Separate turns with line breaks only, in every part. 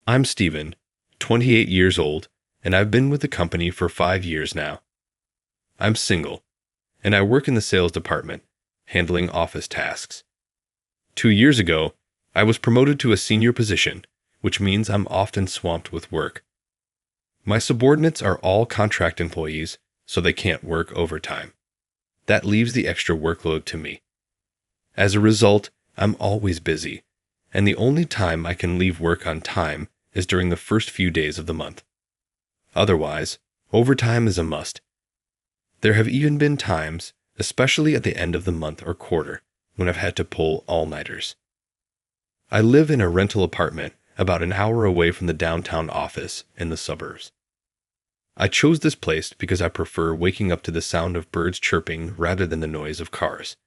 I'm Steven, 28 years old, and I've been with the company for 5 years now. I'm single, and I work in the sales department, handling office tasks. 2 years ago, I was promoted to a senior position, which means I'm often swamped with work. My subordinates are all contract employees, so they can't work overtime. That leaves the extra workload to me. As a result, I'm always busy, and the only time I can leave work on time is during the first few days of the month. Otherwise, overtime is a must. There have even been times, especially at the end of the month or quarter, when I've had to pull all-nighters. I live in a rental apartment about an hour away from the downtown office in the suburbs. I chose this place because I prefer waking up to the sound of birds chirping rather than the noise of cars.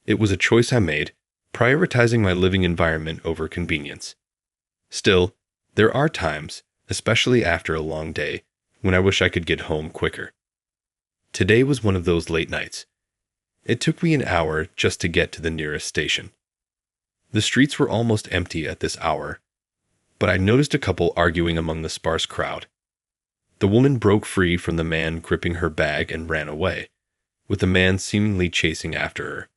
It was a choice I made, prioritizing my living environment over convenience. Still, there are times, especially after a long day, when I wish I could get home quicker. Today was one of those late nights. It took me an hour just to get to the nearest station. The streets were almost empty at this hour, but I noticed a couple arguing among the sparse crowd. The woman broke free from the man gripping her bag and ran away, with the man seemingly chasing after her.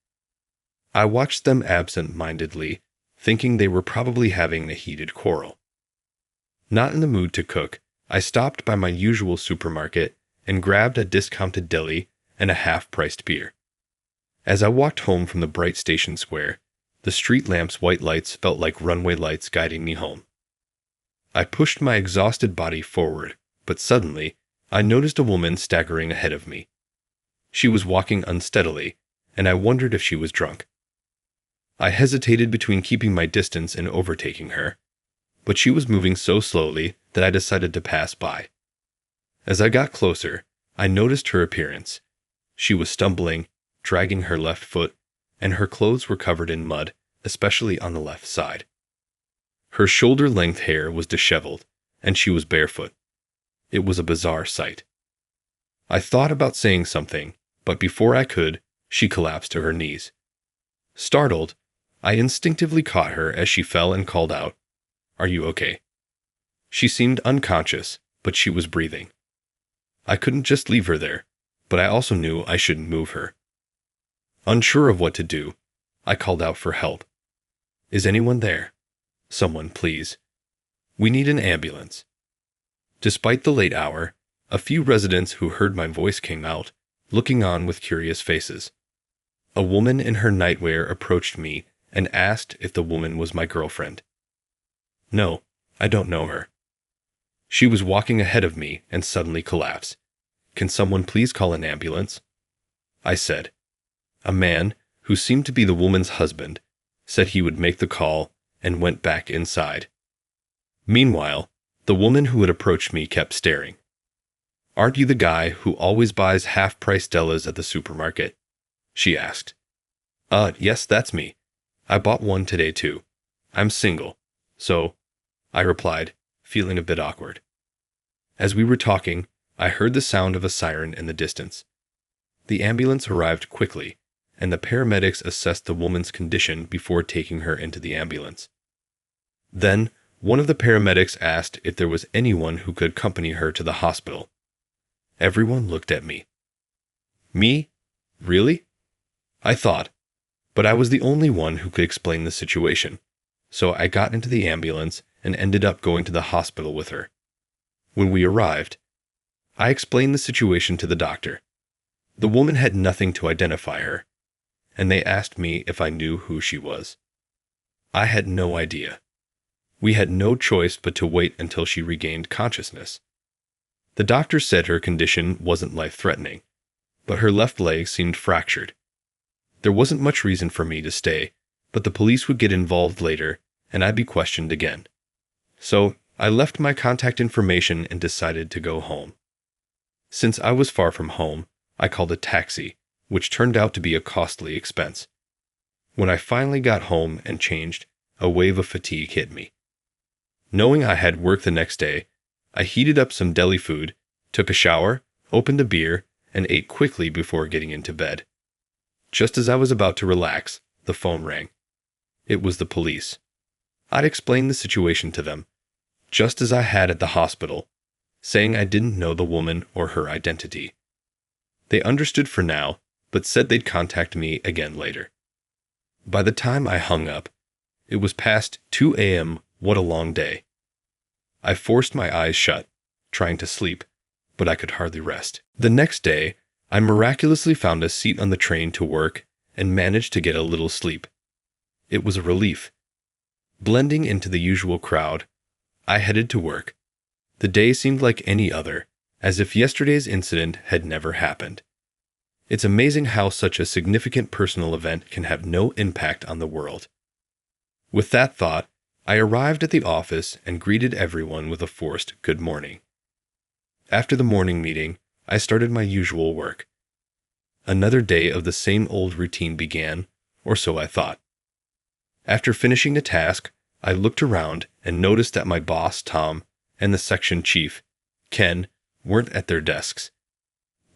I watched them absent-mindedly, thinking they were probably having a heated quarrel. Not in the mood to cook, I stopped by my usual supermarket and grabbed a discounted deli and a half-priced beer. As I walked home from the bright station square, the street lamps' white lights felt like runway lights guiding me home. I pushed my exhausted body forward, but suddenly, I noticed a woman staggering ahead of me. She was walking unsteadily, and I wondered if she was drunk. I hesitated between keeping my distance and overtaking her, but she was moving so slowly that I decided to pass by. As I got closer, I noticed her appearance. She was stumbling, dragging her left foot, and her clothes were covered in mud, especially on the left side. Her shoulder-length hair was disheveled, and she was barefoot. It was a bizarre sight. I thought about saying something, but before I could, she collapsed to her knees. Startled, I instinctively caught her as she fell and called out, "Are you okay?" She seemed unconscious, but she was breathing. I couldn't just leave her there, but I also knew I shouldn't move her. Unsure of what to do, I called out for help. "Is anyone there? Someone, please. We need an ambulance." Despite the late hour, a few residents who heard my voice came out, looking on with curious faces. A woman in her nightwear approached me and asked if the woman was my girlfriend. "No, I don't know her." She was walking ahead of me and suddenly collapsed. "Can someone please call an ambulance?" I said. A man, who seemed to be the woman's husband, said he would make the call and went back inside. Meanwhile, the woman who had approached me kept staring. "Aren't you the guy who always buys half-price Dellas at the supermarket?" she asked. Yes, that's me. I bought one today too. I'm single, so," I replied, feeling a bit awkward. As we were talking, I heard the sound of a siren in the distance. The ambulance arrived quickly, and the paramedics assessed the woman's condition before taking her into the ambulance. Then, one of the paramedics asked if there was anyone who could accompany her to the hospital. Everyone looked at me. Me? Really? I thought, but I was the only one who could explain the situation, so I got into the ambulance and ended up going to the hospital with her. When we arrived, I explained the situation to the doctor. The woman had nothing to identify her, and they asked me if I knew who she was. I had no idea. We had no choice but to wait until she regained consciousness. The doctor said her condition wasn't life-threatening, but her left leg seemed fractured. There wasn't much reason for me to stay, but the police would get involved later, and I'd be questioned again. So, I left my contact information and decided to go home. Since I was far from home, I called a taxi, which turned out to be a costly expense. When I finally got home and changed, a wave of fatigue hit me. Knowing I had work the next day, I heated up some deli food, took a shower, opened a beer, and ate quickly before getting into bed. Just as I was about to relax, the phone rang. It was the police. I'd explained the situation to them. just as I had at the hospital, saying I didn't know the woman or her identity. They understood for now, but said they'd contact me again later. By the time I hung up, it was past 2 a.m. What a long day. I forced my eyes shut, trying to sleep, but I could hardly rest. The next day, I miraculously found a seat on the train to work and managed to get a little sleep. It was a relief. Blending into the usual crowd, I headed to work. The day seemed like any other, as if yesterday's incident had never happened. It's amazing how such a significant personal event can have no impact on the world. With that thought, I arrived at the office and greeted everyone with a forced good morning. After the morning meeting, I started my usual work. Another day of the same old routine began, or so I thought. After finishing the task, I looked around and noticed that my boss, Tom, and the section chief, Ken, weren't at their desks.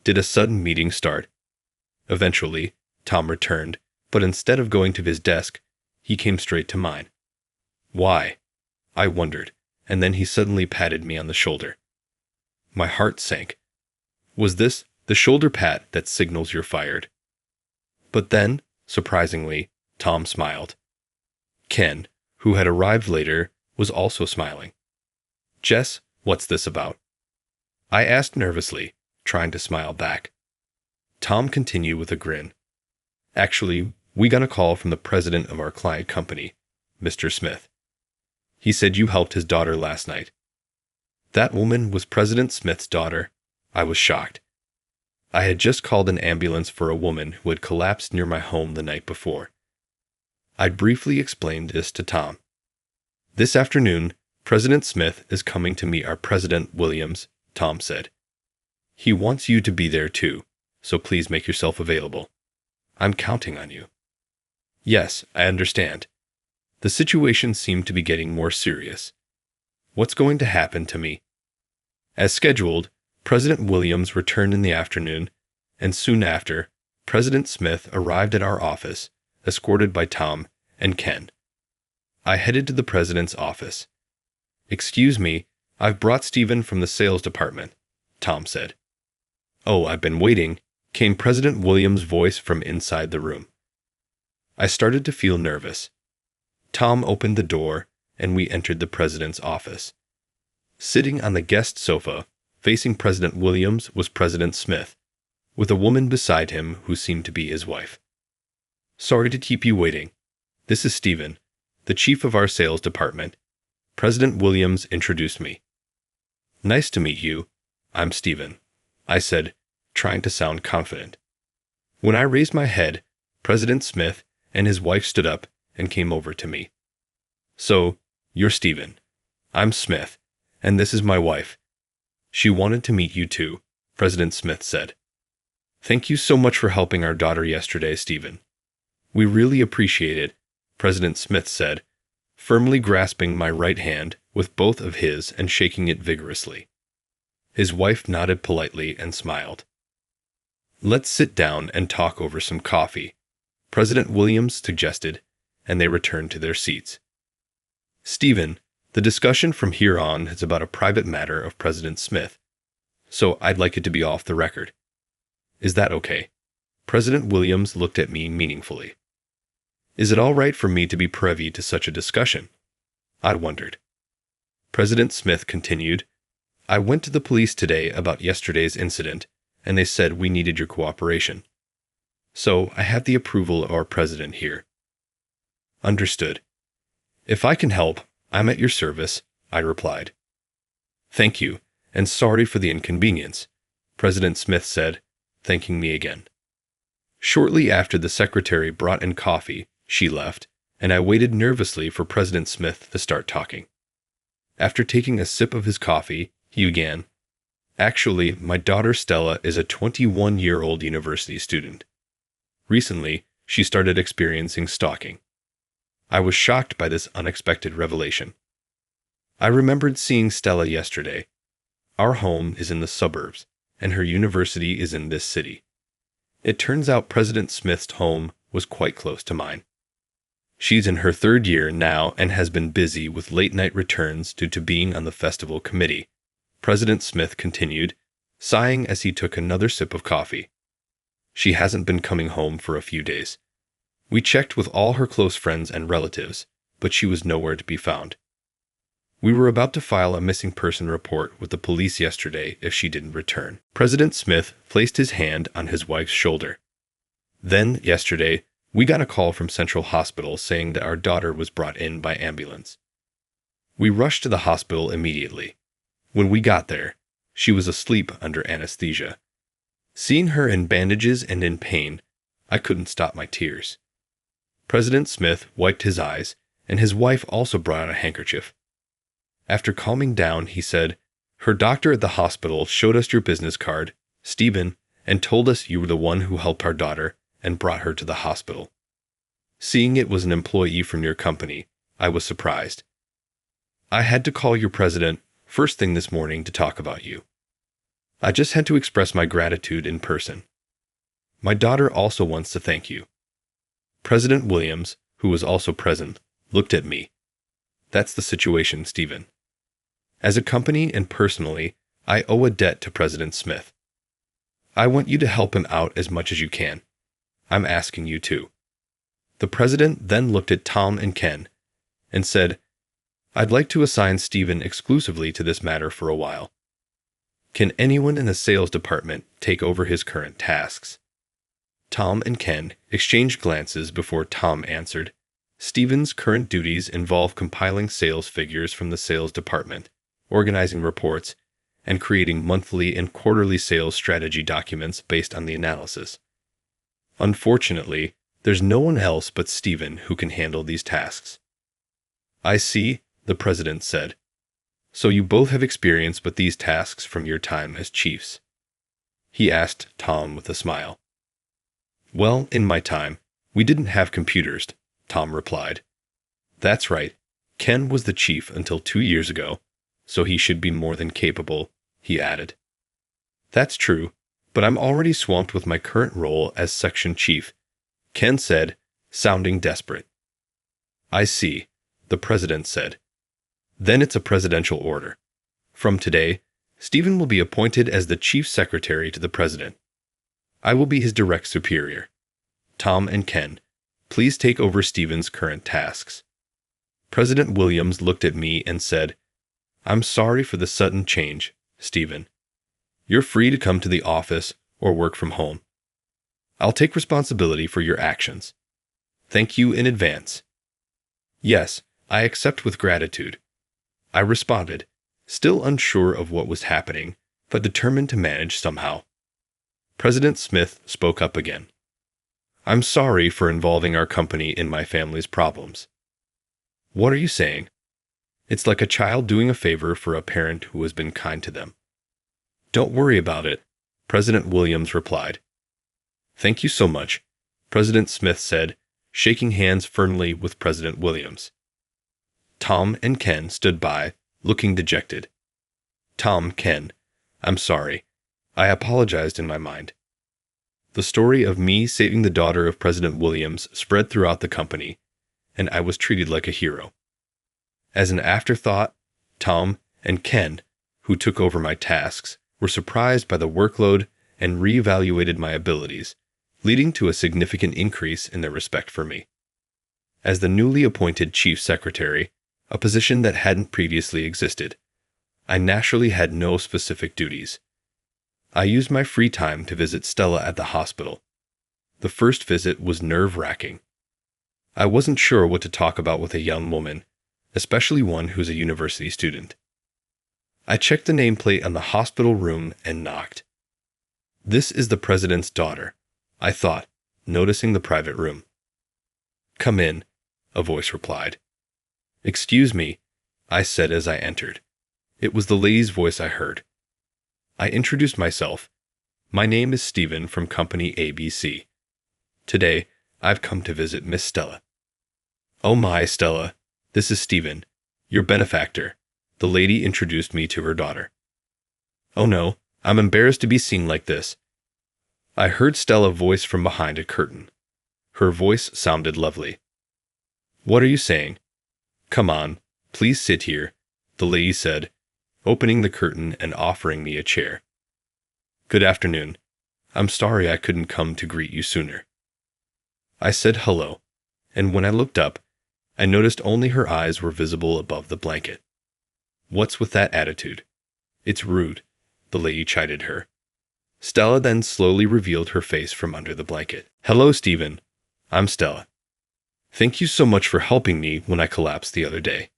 Did a sudden meeting start? Eventually, Tom returned, but instead of going to his desk, he came straight to mine. Why? I wondered, and then he suddenly patted me on the shoulder. My heart sank. Was this the shoulder pat that signals you're fired? But then, surprisingly, Tom smiled. Ken, who had arrived later, was also smiling. Jess, what's this about? I asked nervously, trying to smile back. Tom continued with a grin. Actually, we got a call from the president of our client company, Mr. Smith. He said you helped his daughter last night. That woman was President Smith's daughter. I was shocked. I had just called an ambulance for a woman who had collapsed near my home the night before. I briefly explained this to Tom. This afternoon, President Smith is coming to meet our President Williams, Tom said. He wants you to be there too, so please make yourself available. I'm counting on you. Yes, I understand. The situation seemed to be getting more serious. What's going to happen to me? As scheduled, President Williams returned in the afternoon, and soon after, President Smith arrived at our office, escorted by Tom and Ken. I headed to the president's office. Excuse me, I've brought Stephen from the sales department, Tom said. Oh, I've been waiting, came President Williams' voice from inside the room. I started to feel nervous. Tom opened the door, and we entered the president's office. Sitting on the guest sofa, facing President Williams, was President Smith, with a woman beside him who seemed to be his wife. Sorry to keep you waiting. This is Stephen, the chief of our sales department. President Williams introduced me. Nice to meet you. I'm Stephen, I said, trying to sound confident. When I raised my head, President Smith and his wife stood up and came over to me. So, you're Stephen. I'm Smith, and this is my wife. She wanted to meet you too, President Smith said. Thank you so much for helping our daughter yesterday, Stephen. We really appreciate it, President Smith said, firmly grasping my right hand with both of his and shaking it vigorously. His wife nodded politely and smiled. Let's sit down and talk over some coffee, President Williams suggested, and they returned to their seats. Stephen, the discussion from here on is about a private matter of President Smith, so I'd like it to be off the record. Is that okay? President Williams looked at me meaningfully. Is it all right for me to be privy to such a discussion? I wondered. President Smith continued, I went to the police today about yesterday's incident, and they said we needed your cooperation. So I have the approval of our president here. Understood. If I can help, I'm at your service, I replied. Thank you, and sorry for the inconvenience, President Smith said, thanking me again. Shortly after the secretary brought in coffee, she left, and I waited nervously for President Smith to start talking. After taking a sip of his coffee, he began, Actually, my daughter Stella is a 21-year-old university student. Recently, she started experiencing stalking. I was shocked by this unexpected revelation. I remembered seeing Stella yesterday. Our home is in the suburbs, and her university is in this city. It turns out President Smith's home was quite close to mine. She's in her third year now and has been busy with late-night returns due to being on the festival committee, President Smith continued, sighing as he took another sip of coffee. She hasn't been coming home for a few days. We checked with all her close friends and relatives, but she was nowhere to be found. We were about to file a missing person report with the police yesterday if she didn't return. President Smith placed his hand on his wife's shoulder. Then, yesterday, we got a call from Central Hospital saying that our daughter was brought in by ambulance. We rushed to the hospital immediately. When we got there, she was asleep under anesthesia. Seeing her in bandages and in pain, I couldn't stop my tears. President Smith wiped his eyes, and his wife also brought out a handkerchief. After calming down, he said, "Her doctor at the hospital showed us your business card, Stephen, and told us you were the one who helped our daughter and brought her to the hospital. Seeing it was an employee from your company, I was surprised. I had to call your president first thing this morning to talk about you. I just had to express my gratitude in person. My daughter also wants to thank you." President Williams, who was also present, looked at me. "That's the situation, Stephen. As a company and personally, I owe a debt to President Smith. I want you to help him out as much as you can. I'm asking you to." The president then looked at Tom and Ken and said, "I'd like to assign Stephen exclusively to this matter for a while. Can anyone in the sales department take over his current tasks?" Tom and Ken exchanged glances before Tom answered, "Stephen's current duties involve compiling sales figures from the sales department, organizing reports, and creating monthly and quarterly sales strategy documents based on the analysis. Unfortunately, there's no one else but Stephen who can handle these tasks." "I see," the president said. "So you both have experience with these tasks from your time as chiefs?" he asked Tom with a smile. "Well, in my time, we didn't have computers," Tom replied. "That's right. Ken was the chief until 2 years ago, so he should be more than capable," he added. "That's true, but I'm already swamped with my current role as section chief," Ken said, sounding desperate. "I see," the president said. "Then it's a presidential order. From today, Stephen will be appointed as the chief secretary to the president. I will be his direct superior. Tom and Ken, please take over Stephen's current tasks." President Williams looked at me and said, "I'm sorry for the sudden change, Stephen. You're free to come to the office or work from home. I'll take responsibility for your actions. Thank you in advance." "Yes, I accept with gratitude," I responded, still unsure of what was happening, but determined to manage somehow. President Smith spoke up again. "I'm sorry for involving our company in my family's problems." "What are you saying?" "It's like a child doing a favor for a parent who has been kind to them." "Don't worry about it," President Williams replied. "Thank you so much," President Smith said, shaking hands firmly with President Williams. Tom and Ken stood by, looking dejected. Ken, "I'm sorry. I apologized in my mind." The story of me saving the daughter of President Williams spread throughout the company, and I was treated like a hero. As an afterthought, Tom and Ken, who took over my tasks, were surprised by the workload and reevaluated my abilities, leading to a significant increase in their respect for me. As the newly appointed chief secretary, a position that hadn't previously existed, I naturally had no specific duties. I used my free time to visit Stella at the hospital. The first visit was nerve-wracking. I wasn't sure what to talk about with a young woman, especially one who's a university student. I checked the nameplate on the hospital room and knocked. "This is the president's daughter," I thought, noticing the private room. "Come in," a voice replied. "Excuse me," I said as I entered. It was the lady's voice I heard. I introduced myself. "My name is Stephen from Company ABC. Today, I've come to visit Miss Stella." "Oh my, Stella, this is Stephen, your benefactor," the lady introduced me to her daughter. "Oh no, I'm embarrassed to be seen like this." I heard Stella voice from behind a curtain. Her voice sounded lovely. What are you saying? Come on, please sit here, the lady said, opening the curtain and offering me a chair. Good afternoon. I'm sorry I couldn't come to greet you sooner. I said hello, and when I looked up, I noticed only her eyes were visible above the blanket. What's with that attitude? It's rude, the lady chided her. Stella then slowly revealed her face from under the blanket. Hello, Stephen. I'm Stella. Thank you so much for helping me when I collapsed the other day.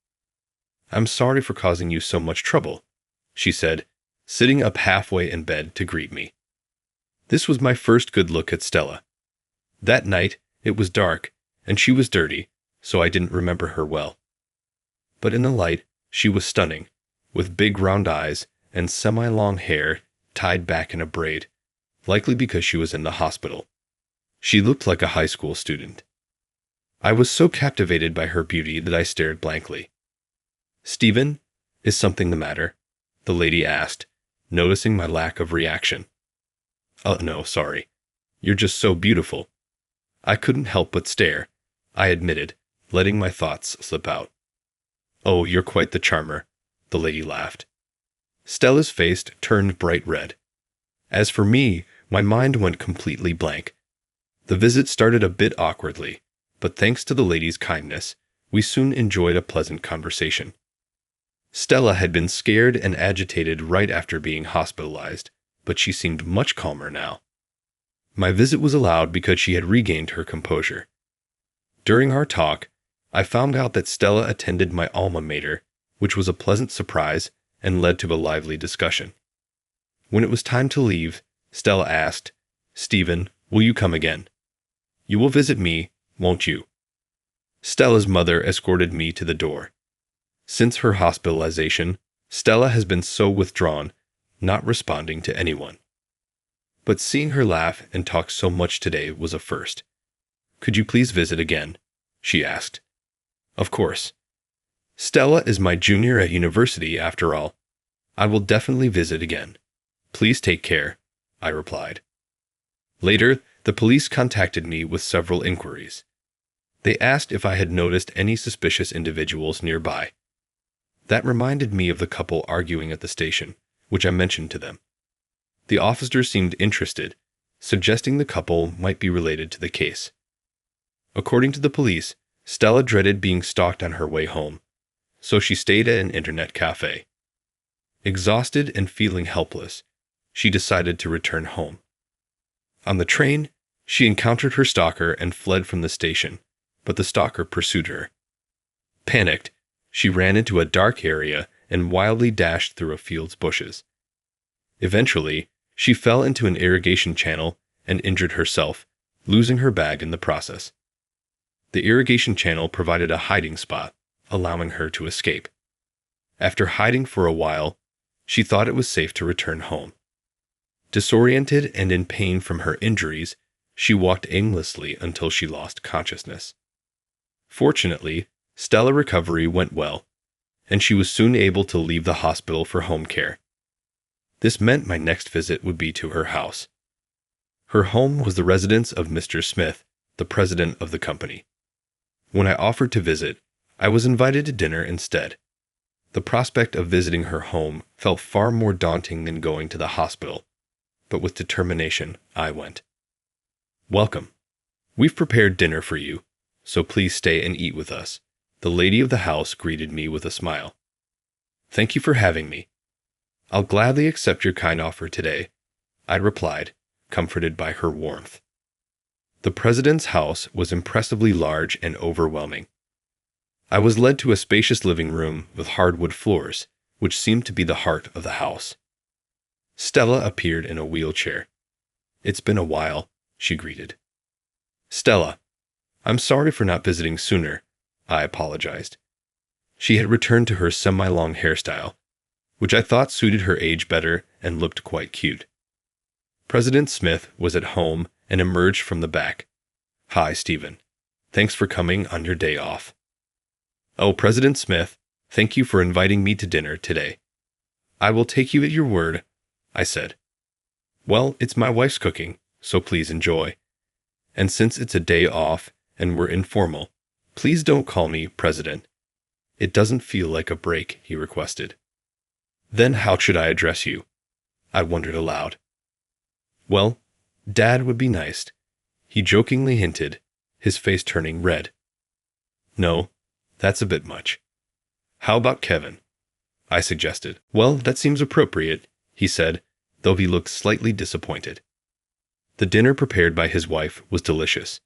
I'm sorry for causing you so much trouble, she said, sitting up halfway in bed to greet me. This was my first good look at Stella. That night, it was dark, and she was dirty, so I didn't remember her well. But in the light, she was stunning, with big round eyes and semi-long hair tied back in a braid, likely because she was in the hospital. She looked like a high school student. I was so captivated by her beauty that I stared blankly. Stephen, is something the matter? The lady asked, noticing my lack of reaction. Oh, no, sorry. You're just so beautiful. I couldn't help but stare, I admitted, letting my thoughts slip out. Oh, you're quite the charmer, the lady laughed. Stella's face turned bright red. As for me, my mind went completely blank. The visit started a bit awkwardly, but thanks to the lady's kindness, we soon enjoyed a pleasant conversation. Stella had been scared and agitated right after being hospitalized, but she seemed much calmer now. My visit was allowed because she had regained her composure. During our talk, I found out that Stella attended my alma mater, which was a pleasant surprise and led to a lively discussion. When it was time to leave, Stella asked, Stephen, will you come again? You will visit me, won't you? Stella's mother escorted me to the door. Since her hospitalization, Stella has been so withdrawn, not responding to anyone. But seeing her laugh and talk so much today was a first. Could you please visit again? She asked. Of course. Stella is my junior at university after all. I will definitely visit again. Please take care, I replied. Later, the police contacted me with several inquiries. They asked if I had noticed any suspicious individuals nearby. That reminded me of the couple arguing at the station, which I mentioned to them. The officer seemed interested, suggesting the couple might be related to the case. According to the police, Stella dreaded being stalked on her way home, so she stayed at an internet cafe. Exhausted and feeling helpless, she decided to return home. On the train, she encountered her stalker and fled from the station, but the stalker pursued her. Panicked, she ran into a dark area and wildly dashed through a field's bushes. Eventually, she fell into an irrigation channel and injured herself, losing her bag in the process. The irrigation channel provided a hiding spot, allowing her to escape. After hiding for a while, she thought it was safe to return home. Disoriented and in pain from her injuries, she walked aimlessly until she lost consciousness. Fortunately, Stella's recovery went well, and she was soon able to leave the hospital for home care. This meant my next visit would be to her house. Her home was the residence of Mr. Smith, the president of the company. When I offered to visit, I was invited to dinner instead. The prospect of visiting her home felt far more daunting than going to the hospital, but with determination, I went. Welcome. We've prepared dinner for you, so please stay and eat with us. The lady of the house greeted me with a smile. Thank you for having me. I'll gladly accept your kind offer today, I replied, comforted by her warmth. The president's house was impressively large and overwhelming. I was led to a spacious living room with hardwood floors, which seemed to be the heart of the house. Stella appeared in a wheelchair. It's been a while, she greeted. Stella, I'm sorry for not visiting sooner, I apologized. She had returned to her semi-long hairstyle, which I thought suited her age better and looked quite cute. President Smith was at home and emerged from the back. Hi, Stephen. Thanks for coming on your day off. Oh, President Smith, thank you for inviting me to dinner today. I will take you at your word, I said. Well, it's my wife's cooking, so please enjoy. And since it's a day off and we're informal, Please don't call me President. It doesn't feel like a break, he requested. Then how should I address you? I wondered aloud. Well, Dad would be nice, he jokingly hinted, his face turning red. No, that's a bit much. How about Kevin? I suggested. Well, that seems appropriate, he said, though he looked slightly disappointed. The dinner prepared by his wife was delicious.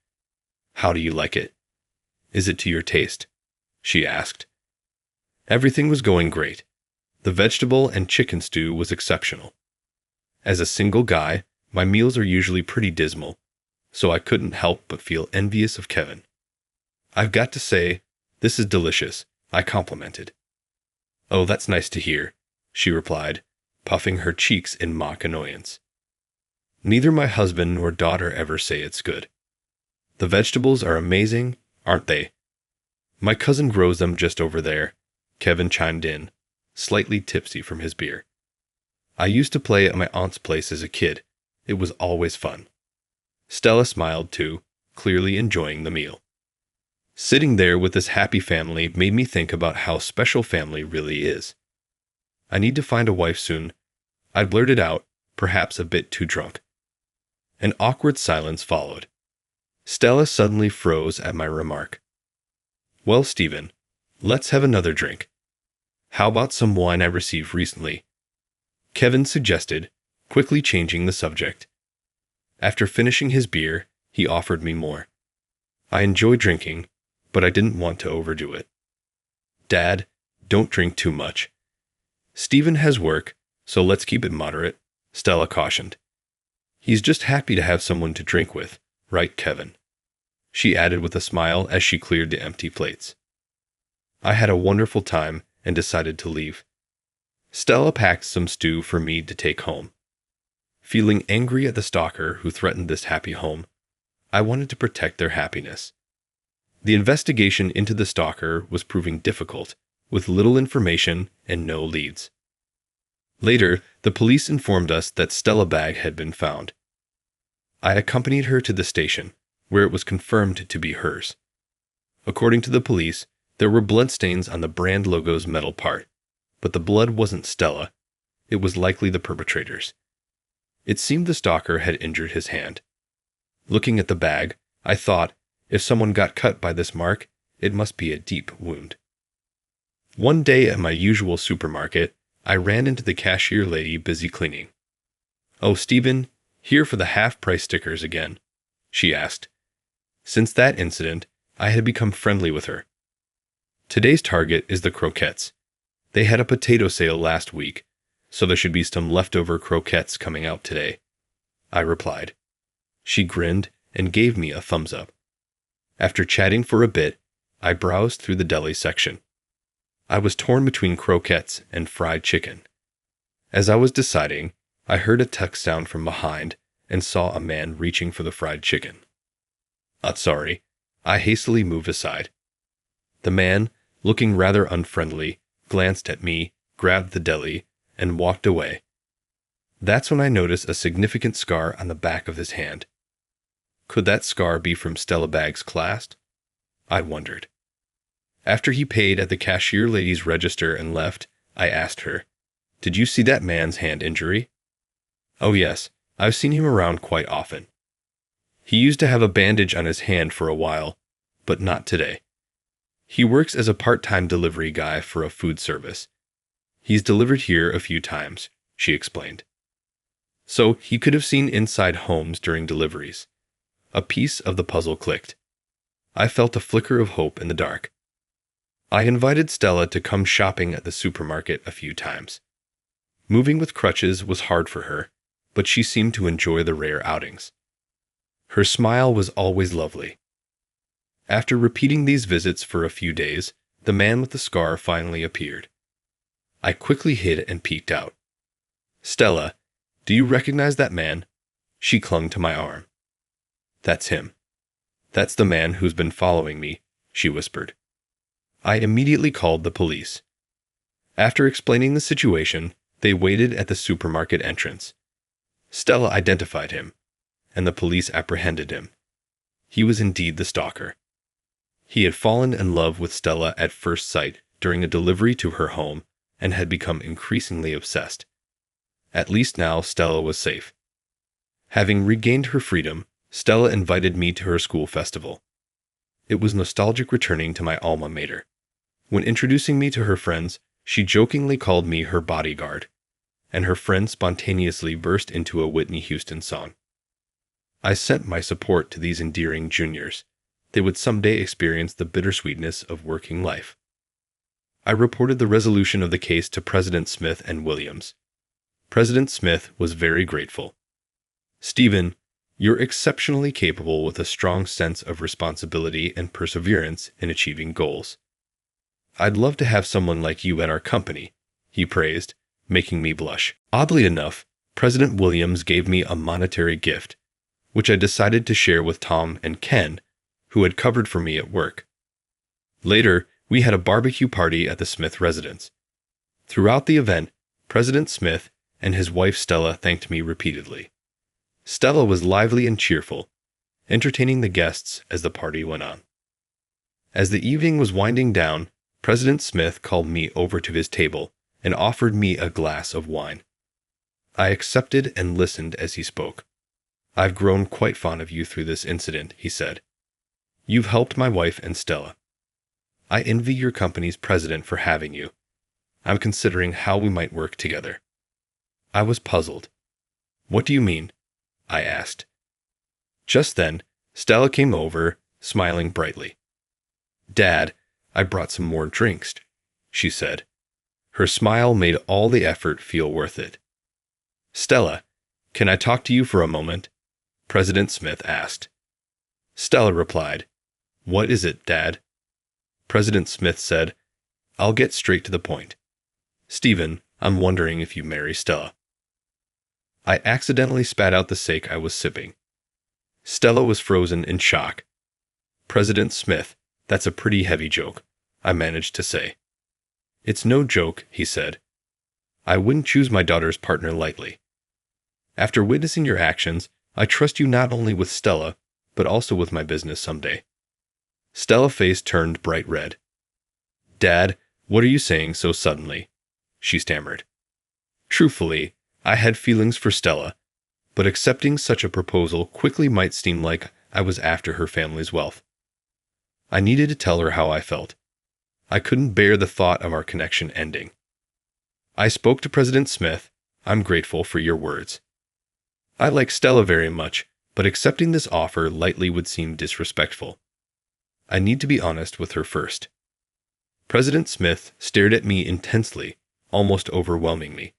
How do you like it? Is it to your taste? She asked. Everything was going great. The vegetable and chicken stew was exceptional. As a single guy, my meals are usually pretty dismal, so I couldn't help but feel envious of Kevin. I've got to say, this is delicious, I complimented. Oh, that's nice to hear, she replied, puffing her cheeks in mock annoyance. Neither my husband nor daughter ever say it's good. The vegetables are amazing, aren't they? My cousin grows them just over there, Kevin chimed in, slightly tipsy from his beer. I used to play at my aunt's place as a kid. It was always fun. Stella smiled too, clearly enjoying the meal. Sitting there with this happy family made me think about how special family really is. I need to find a wife soon. I blurted out, perhaps a bit too drunk. An awkward silence followed. Stella suddenly froze at my remark. Well, Stephen, let's have another drink. How about some wine I received recently? Kevin suggested, quickly changing the subject. After finishing his beer, he offered me more. I enjoy drinking, but I didn't want to overdo it. Dad, don't drink too much. Stephen has work, so let's keep it moderate, Stella cautioned. He's just happy to have someone to drink with, right, Kevin? She added with a smile as she cleared the empty plates. I had a wonderful time and decided to leave. Stella packed some stew for me to take home. Feeling angry at the stalker who threatened this happy home, I wanted to protect their happiness. The investigation into the stalker was proving difficult, with little information and no leads. Later, the police informed us that Stella's bag had been found. I accompanied her to the station, where it was confirmed to be hers. According to the police, there were bloodstains on the brand logo's metal part, but the blood wasn't Stella. It was likely the perpetrator's. It seemed the stalker had injured his hand. Looking at the bag, I thought, if someone got cut by this mark, it must be a deep wound. One day at my usual supermarket, I ran into the cashier lady busy cleaning. "Oh, Stephen, here for the half-price stickers again," she asked. Since that incident, I had become friendly with her. Today's target is the croquettes. They had a potato sale last week, so there should be some leftover croquettes coming out today, I replied. She grinned and gave me a thumbs up. After chatting for a bit, I browsed through the deli section. I was torn between croquettes and fried chicken. As I was deciding, I heard a tuck sound from behind and saw a man reaching for the fried chicken. Sorry, I hastily moved aside. The man, looking rather unfriendly, glanced at me, grabbed the deli, and walked away. That's when I noticed a significant scar on the back of his hand. Could that scar be from Stella Bag's clasp? I wondered. After he paid at the cashier lady's register and left, I asked her, "Did you see that man's hand injury?" "Oh yes, I've seen him around quite often. He used to have a bandage on his hand for a while, but not today. He works as a part-time delivery guy for a food service. He's delivered here a few times," she explained. So he could have seen inside homes during deliveries. A piece of the puzzle clicked. I felt a flicker of hope in the dark. I invited Stella to come shopping at the supermarket a few times. Moving with crutches was hard for her, but she seemed to enjoy the rare outings. Her smile was always lovely. After repeating these visits for a few days, the man with the scar finally appeared. I quickly hid and peeked out. "Stella, do you recognize that man?" She clung to my arm. "That's him. That's the man who's been following me," she whispered. I immediately called the police. After explaining the situation, they waited at the supermarket entrance. Stella identified him, and the police apprehended him. He was indeed the stalker. He had fallen in love with Stella at first sight during a delivery to her home and had become increasingly obsessed. At least now Stella was safe. Having regained her freedom, Stella invited me to her school festival. It was nostalgic returning to my alma mater. When introducing me to her friends, she jokingly called me her bodyguard, and her friends spontaneously burst into a Whitney Houston song. I sent my support to these endearing juniors. They would someday experience the bittersweetness of working life. I reported the resolution of the case to President Smith and Williams. President Smith was very grateful. "Stephen, you're exceptionally capable with a strong sense of responsibility and perseverance in achieving goals. I'd love to have someone like you at our company," he praised, making me blush. Oddly enough, President Williams gave me a monetary gift, which I decided to share with Tom and Ken, who had covered for me at work. Later, we had a barbecue party at the Smith residence. Throughout the event, President Smith and his wife Stella thanked me repeatedly. Stella was lively and cheerful, entertaining the guests as the party went on. As the evening was winding down, President Smith called me over to his table and offered me a glass of wine. I accepted and listened as he spoke. "I've grown quite fond of you through this incident," he said. "You've helped my wife and Stella. I envy your company's president for having you. I'm considering how we might work together." I was puzzled. "What do you mean?" I asked. Just then, Stella came over, smiling brightly. "Dad, I brought some more drinks," she said. Her smile made all the effort feel worth it. "Stella, can I talk to you for a moment?" President Smith asked. Stella replied, "What is it, Dad?" President Smith said, "I'll get straight to the point. Stephen, I'm wondering if you marry Stella." I accidentally spat out the sake I was sipping. Stella was frozen in shock. "President Smith, that's a pretty heavy joke," I managed to say. "It's no joke," he said. "I wouldn't choose my daughter's partner lightly. After witnessing your actions, I trust you not only with Stella, but also with my business someday." Stella's face turned bright red. "Dad, what are you saying so suddenly?" she stammered. Truthfully, I had feelings for Stella, but accepting such a proposal quickly might seem like I was after her family's wealth. I needed to tell her how I felt. I couldn't bear the thought of our connection ending. I spoke to President Smith. "I'm grateful for your words. I like Stella very much, but accepting this offer lightly would seem disrespectful. I need to be honest with her first." President Smith stared at me intensely, almost overwhelming me.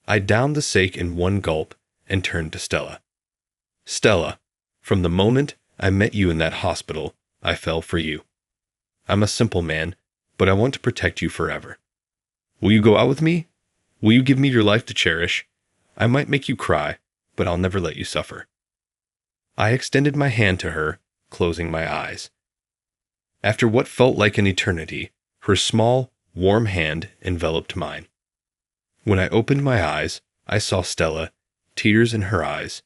I downed the sake in one gulp and turned to Stella. "Stella, from the moment I met you in that hospital, I fell for you. I'm a simple man, but I want to protect you forever. Will you go out with me? Will you give me your life to cherish? I might make you cry, but I'll never let you suffer." I extended my hand to her, closing my eyes. After what felt like an eternity, her small, warm hand enveloped mine. When I opened my eyes, I saw Stella, tears in her eyes.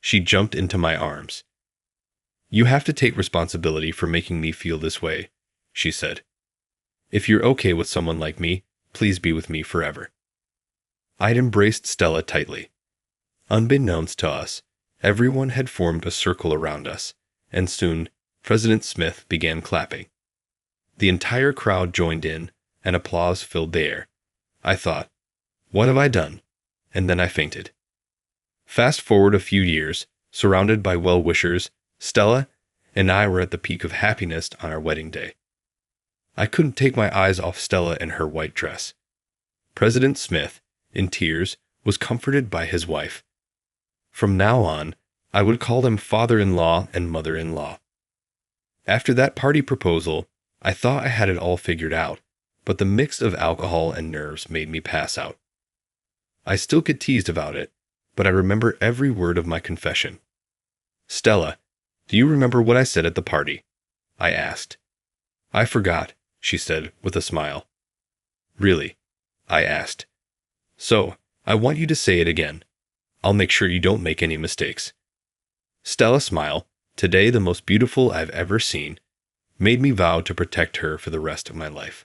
She jumped into my arms. "You have to take responsibility for making me feel this way," she said. "If you're okay with someone like me, please be with me forever." I'd embraced Stella tightly. Unbeknownst to us, everyone had formed a circle around us, and soon President Smith began clapping. The entire crowd joined in, and applause filled the air. I thought, "What have I done?" And then I fainted. Fast forward a few years, surrounded by well-wishers, Stella and I were at the peak of happiness on our wedding day. I couldn't take my eyes off Stella in her white dress. President Smith, in tears, was comforted by his wife. From now on, I would call them father-in-law and mother-in-law. After that party proposal, I thought I had it all figured out, but the mix of alcohol and nerves made me pass out. I still get teased about it, but I remember every word of my confession. "Stella, do you remember what I said at the party?" I asked. "I forgot," she said with a smile. "Really?" I asked. "So, I want you to say it again. I'll make sure you don't make any mistakes." Stella smiled, "Today the most beautiful I've ever seen. made me vow to protect her for the rest of my life.